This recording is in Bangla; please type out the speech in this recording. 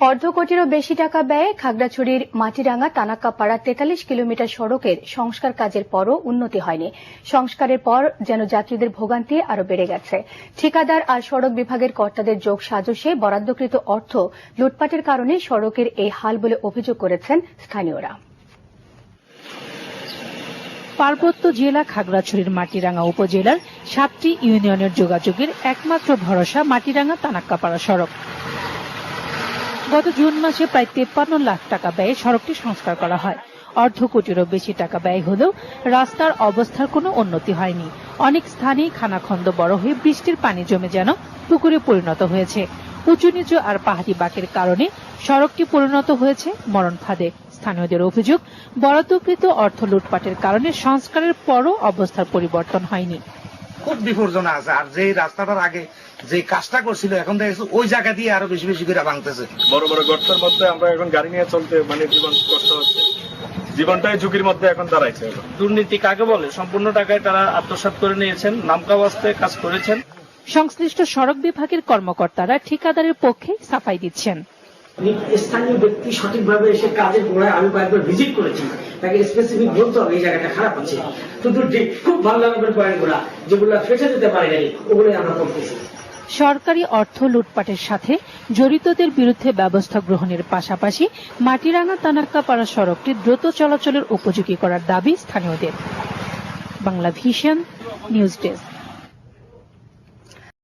অর্ধ কোটিরও বেশি টাকা ব্যয়ে খাগড়াছড়ির মাটিরাঙ্গা তানাক্কাপাড়া ৪৩ কিলোমিটার সড়কের সংস্কার কাজের পরও উন্নতি হয়নি। সংস্কারের পর যেন যাত্রীদের ভোগান্তি আরো বেড়ে গেছে। ঠিকাদার আর সড়ক বিভাগের কর্তাদের যোগ সাজশে বরাদ্দকৃত অর্থ লুটপাটের কারণে সড়কের এই হাল বলে অভিযোগ করেছেন স্থানীয়রা। পার্বত্য জেলা খাগড়াছড়ির মাটিরাঙ্গা উপজেলার ৭টি ইউনিয়নের যোগাযোগের একমাত্র ভরসা মাটিরাঙ্গা তানাক্কাপাড়া সড়ক। গত জুন মাসে প্রায় ৫৩ লাখ টাকা ব্যয়ে সড়কটি সংস্কার করা হয়। অর্ধ কোটিরও বেশি টাকা ব্যয় হলেও রাস্তার অবস্থার কোনো উন্নতি হয়নি। অনেক স্থানেই খানাখন্দ বড় হয়ে বৃষ্টির পানি জমে যেন পুকুরে পরিণত হয়েছে। উঁচু নিচু আর পাহাড়ি বাঁকের কারণে সড়কটি পরিণত হয়েছে মরণ ফাঁদে। স্থানীয়দের অভিযোগ, বরাদ্দকৃত অর্থ লুটপাটের কারণে সংস্কারের পরও অবস্থার পরিবর্তন হয়নি। খুব বিপর্যনা আছে, আর যে রাস্তাটার আগে যে কাজটা করছিল এখন দেখেছি ওই জায়গা দিয়ে আরো বেশি বেশি করে ভাঙতেছে। বড় বড় গর্তের মধ্যে আমরা এখন গাড়ি নিয়ে চলতে জীবন কষ্ট হচ্ছে, জীবনটাই ঝুঁকির মধ্যে এখন দাঁড়াইছে। দুর্নীতি কাকে বলে? সম্পূর্ণ টাকায় তারা আত্মসাৎ করে নিয়েছেন, নামকাওয়াস্তে কাজ করেছেন। সংশ্লিষ্ট সড়ক বিভাগের কর্মকর্তারা ঠিকাদারের পক্ষে সাফাই দিচ্ছেন। স্থানীয় ব্যক্তি সঠিকভাবে এসে কাজের গোড়ায় আমি কয়েকবার ভিজিট করেছি, তাকে স্পেসিফিক বলতে হবে এই জায়গাটা খারাপ হচ্ছে। কিন্তু খুব ভালো লাগাবের পয়েন্টগুলো যেগুলো ফেসে যেতে পারে নাই ওগুলোই আমরা করতেছি। সরকারি অর্থ লুটপাটের সাথে জড়িতদের বিরুদ্ধে ব্যবস্থা গ্রহণের পাশাপাশি মাটিরাঙ্গা তানাক্কাপাড়া সড়কটি দ্রুত চলাচলের উপযোগী করার দাবি স্থানীয়দের। Bangla vision news desk.